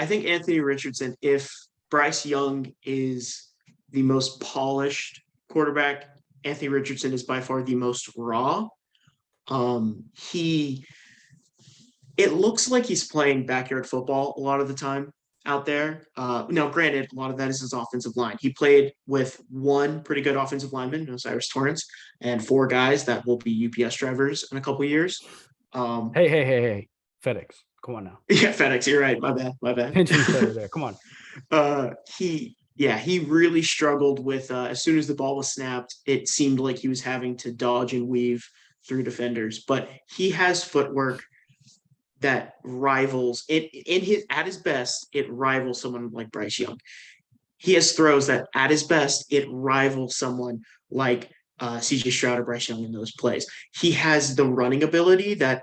think Anthony Richardson, if Bryce Young is the most polished quarterback, Anthony Richardson is by far the most raw. He it looks like he's playing backyard football a lot of the time out there. Now, granted, a lot of that is his offensive line. He played with one pretty good offensive lineman, Cyrus Torrance, and four guys that will be UPS drivers in a couple of years. Hey. FedEx. Come on now. Yeah, FedEx. You're right. My bad. Pinching each other there. Come on. He really struggled with as soon as the ball was snapped, it seemed like he was having to dodge and weave through defenders. But he has footwork that rivals it at his best, it rivals someone like Bryce Young. He has throws that at his best, it rivals someone like CJ Stroud or Bryce Young in those plays. He has the running ability that,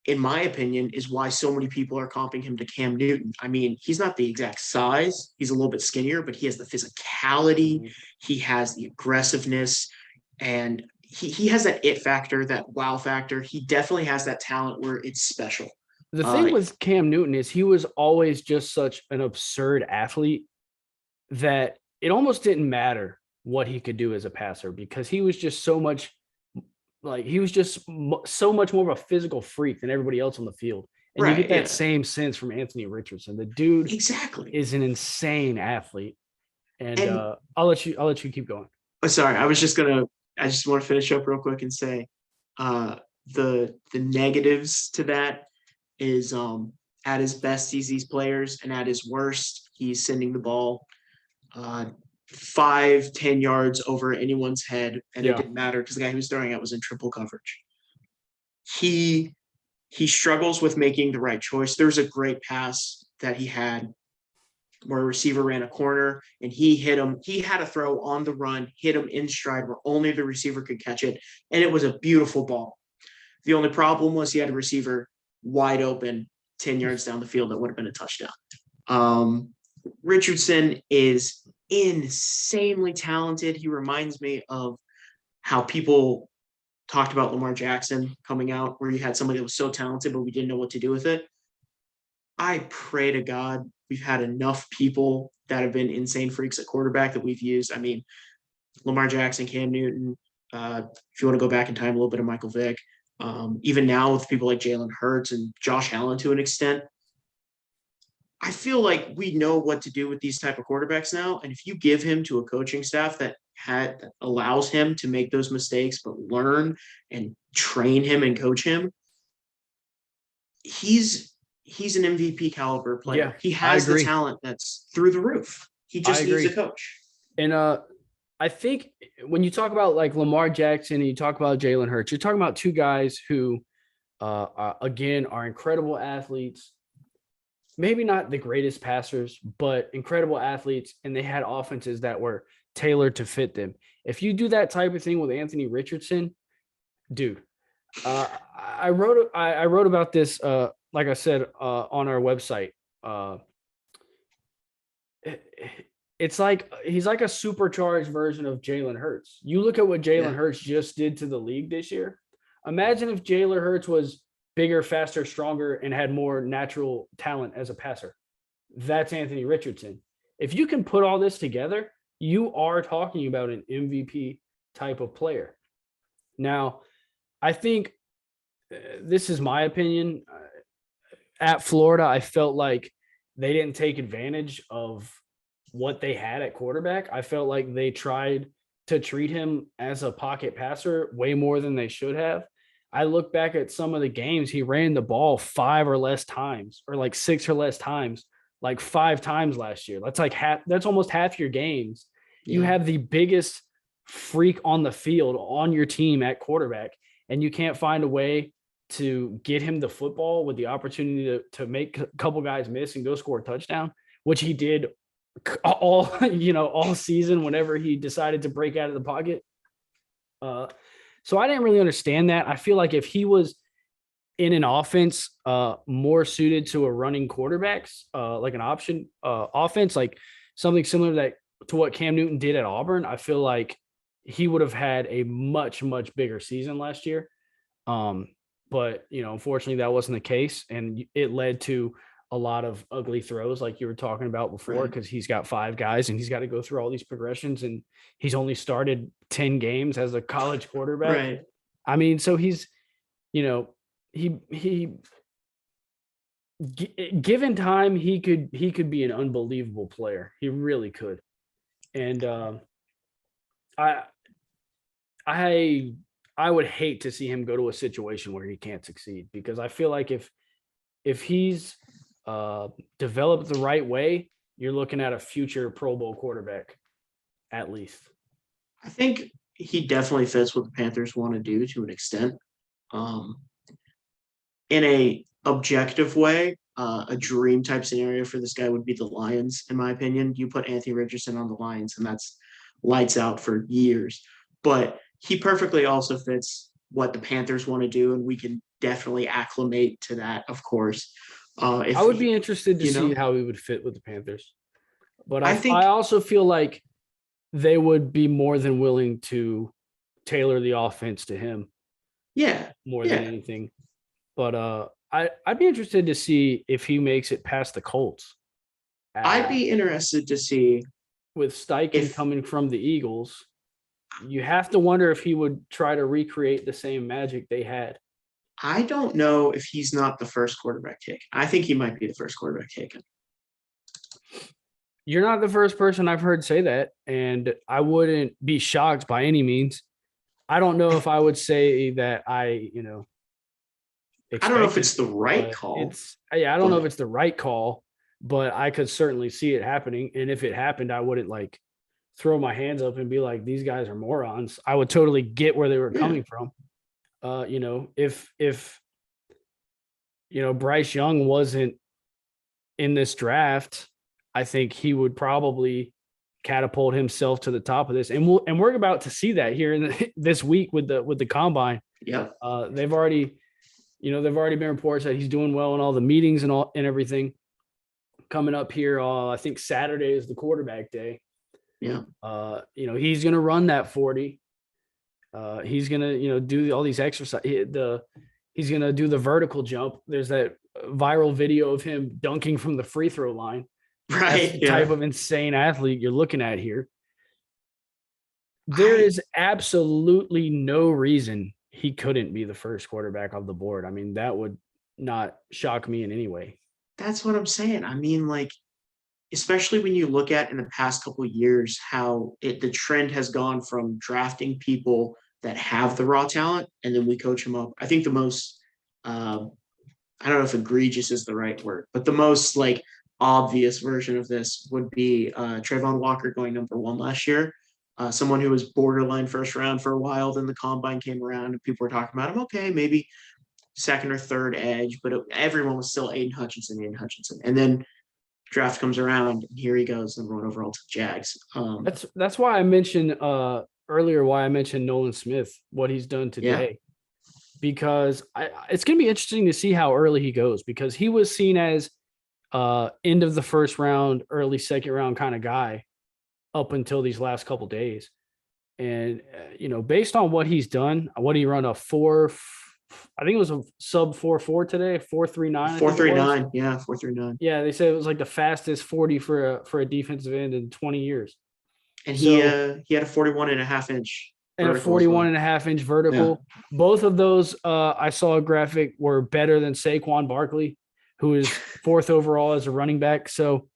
in my opinion, is why so many people are comping him to Cam Newton. I mean, he's not the exact size. He's a little bit skinnier, but he has the physicality. He has the aggressiveness, and he has that it factor, that wow factor. He definitely has that talent where it's special. The thing with Cam Newton is he was always just such an absurd athlete that it almost didn't matter what he could do as a passer, because he was just so much more of a physical freak than everybody else on the field. And you get that same sense from Anthony Richardson. The dude is an insane athlete. And I'll let you keep going. Oh, sorry. I just want to finish up real quick and say the negatives to that is at his best, he's these players, and at his worst, he's sending the ball 5-10 yards over anyone's head, and it didn't matter because the guy he was throwing at was in triple coverage. He struggles with making the right choice. There's a great pass that he had where a receiver ran a corner and he hit him. He had a throw on the run, hit him in stride where only the receiver could catch it, and it was a beautiful ball. The only problem was he had a receiver wide open 10 yards down the field that would have been a touchdown. Richardson is insanely talented. He reminds me of how people talked about Lamar Jackson coming out, where you had somebody that was so talented, but we didn't know what to do with it. I pray to God we've had enough people that have been insane freaks at quarterback that we've used. I mean, Lamar Jackson, Cam Newton, if you want to go back in time, a little bit of Michael Vick. Even now with people like Jalen Hurts and Josh Allen to an extent, I feel like we know what to do with these type of quarterbacks now. And if you give him to a coaching staff that allows him to make those mistakes, but learn and train him and coach him, he's an MVP caliber player. Yeah, he has the talent that's through the roof. He just needs a coach. And I think when you talk about like Lamar Jackson and you talk about Jalen Hurts, you're talking about two guys who, again, are incredible athletes. Maybe not the greatest passers, but incredible athletes, and they had offenses that were tailored to fit them. If you do that type of thing with Anthony Richardson, dude, I wrote about this, like I said, on our website. It's like he's like a supercharged version of Jalen Hurts. You look at what Jalen Hurts just did to the league this year. Imagine if Jalen Hurts was bigger, faster, stronger, and had more natural talent as a passer. That's Anthony Richardson. If you can put all this together, you are talking about an MVP type of player. Now, I think this is my opinion. At Florida, I felt like they didn't take advantage of what they had at quarterback. I felt like they tried to treat him as a pocket passer way more than they should have. I look back at some of the games, he ran the ball 5 or less times, or like 6 or less times, like 5 times last year. That's like that's almost half your games. Yeah. You have the biggest freak on the field on your team at quarterback, and you can't find a way to get him the football with the opportunity to make a couple guys miss and go score a touchdown, which he did all season whenever he decided to break out of the pocket. So I didn't really understand that. I feel like if he was in an offense more suited to a running quarterbacks, like an option offense, like something similar to what Cam Newton did at Auburn, I feel like he would have had a much, much bigger season last year. But, unfortunately that wasn't the case. And it led to a lot of ugly throws like you were talking about before, because he's got 5 guys and he's got to go through all these progressions, and he's only started 10 games as a college quarterback. Right. I mean, so he's, he given time, he could be an unbelievable player. He really could. And I would hate to see him go to a situation where he can't succeed, because I feel like if he's developed the right way, you're looking at a future Pro Bowl quarterback, at least. I think he definitely fits what the Panthers want to do to an extent. In a objective way, a dream type scenario for this guy would be the Lions, in my opinion. You put Anthony Richardson on the Lions, and that's lights out for years. But he perfectly also fits what the Panthers want to do, and we can definitely acclimate to that, of course. I would be interested to see how he would fit with the Panthers. But I also feel like they would be more than willing to tailor the offense to him. Yeah. More than anything. But I'd be interested to see if he makes it past the Colts. I'd be interested to see. With Steichen coming from the Eagles, you have to wonder if he would try to recreate the same magic they had. I don't know if he's not the first quarterback taken. I think he might be the first quarterback taken. You're not the first person I've heard say that, and I wouldn't be shocked by any means. I don't know if I would say that I don't know if it's the right call. I don't know if it's the right call, but I could certainly see it happening. And if it happened, I wouldn't like throw my hands up and be like, these guys are morons. I would totally get where they were coming from. If Bryce Young wasn't in this draft, I think he would probably catapult himself to the top of this. And we're about to see that here this week with the combine. Yeah. They've already been reports that he's doing well in all the meetings and everything. Coming up here, I think Saturday is the quarterback day. Yeah. He's going to run that 40. He's going to, do all these exercise. He's going to do the vertical jump. There's that viral video of him dunking from the free throw line. Right. That's the type of insane athlete you're looking at here. There is absolutely no reason he couldn't be the first quarterback off the board. I mean, that would not shock me in any way. That's what I'm saying. I mean, like, especially when you look at in the past couple of years how the trend has gone from drafting people that have the raw talent and then we coach them up. I think the most I don't know if egregious is the right word, but the most like obvious version of this would be Trayvon Walker going number 1 last year. Someone who was borderline first round for a while, then the combine came around and people were talking about him. Okay, maybe second or third edge, but everyone was still Aiden Hutchinson. And then draft comes around and here he goes, number 1 overall to the Jags. That's why I mentioned earlier why I mentioned Nolan Smith, what he's done today. Because it's going to be interesting to see how early he goes, because he was seen as end of the first round, early second round kind of guy up until these last couple days. And, based on what he's done, what he run I think it was a sub 4.4 today, 4.39. 4.39. Yeah. 4.39. Yeah. They said it was like the fastest 40 for a defensive end in 20 years. And he had a 41.5 inch. And a 41.5 inch vertical. Yeah. Both of those, I saw a graphic, were better than Saquon Barkley, who is 4th overall as a running back. So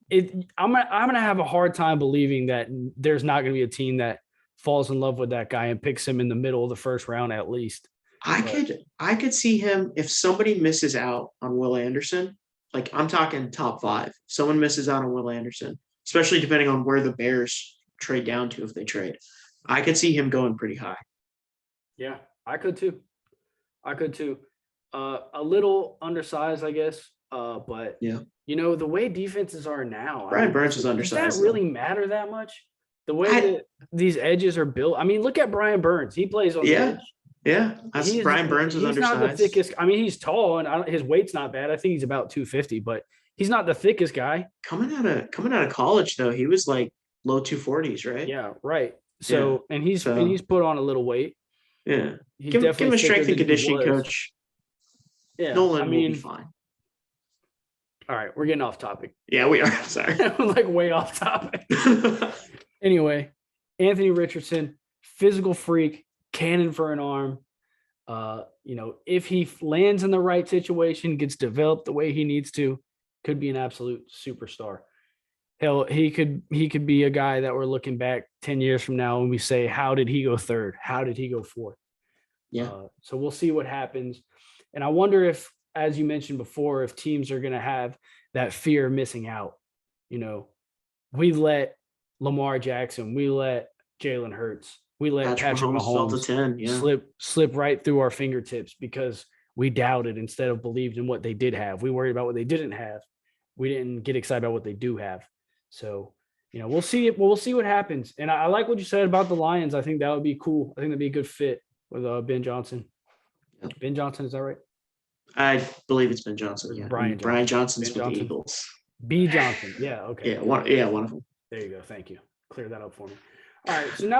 I'm gonna have a hard time believing that there's not gonna be a team that falls in love with that guy and picks him in the middle of the first round at least. I could see him if somebody misses out on Will Anderson. Like I'm talking top 5. Someone misses out on Will Anderson, especially depending on where the Bears trade down to if they trade. I could see him going pretty high. Yeah, I could too. A little undersized, I guess. But yeah, the way defenses are now, Brian Burns is undersized. Does that really matter that much? The way that these edges are built. I mean, look at Brian Burns. He plays on the edge. Yeah, Brian Burns is undersized. He's not the thickest. I mean, he's tall and his weight's not bad. I think he's about 250, but he's not the thickest guy. Coming out of college though, he was like low 240s, right? Yeah, right. So and he's put on a little weight. Yeah, give him a strength and conditioning coach. Yeah, Nolan will be fine. All right, we're getting off topic. Yeah, we are. Sorry. Like way off topic. Anyway, Anthony Richardson, physical freak, cannon for an arm. If he lands in the right situation, gets developed the way he needs to, could be an absolute superstar. Hell, he could be a guy that we're looking back 10 years from now and we say, how did he go third? How did he go fourth? Yeah. So we'll see what happens. And I wonder if, as you mentioned before, if teams are going to have that fear of missing out. We let Lamar Jackson, we let Jalen Hurts, we let Patrick fell to Mahomes 10. Yeah. slip right through our fingertips because we doubted instead of believed in what they did have. We worried about what they didn't have. We didn't get excited about what they do have. So, we'll see it. We'll see what happens. And I like what you said about the Lions. I think that would be cool. I think that'd be a good fit with Ben Johnson. Yep. Ben Johnson, is that right? I believe it's Ben Johnson. Yeah. Brian Johnson's with the Eagles. B. Johnson. Yeah. Okay. Yeah. One of them. There you go. Thank you. Clear that up for me. All right. So now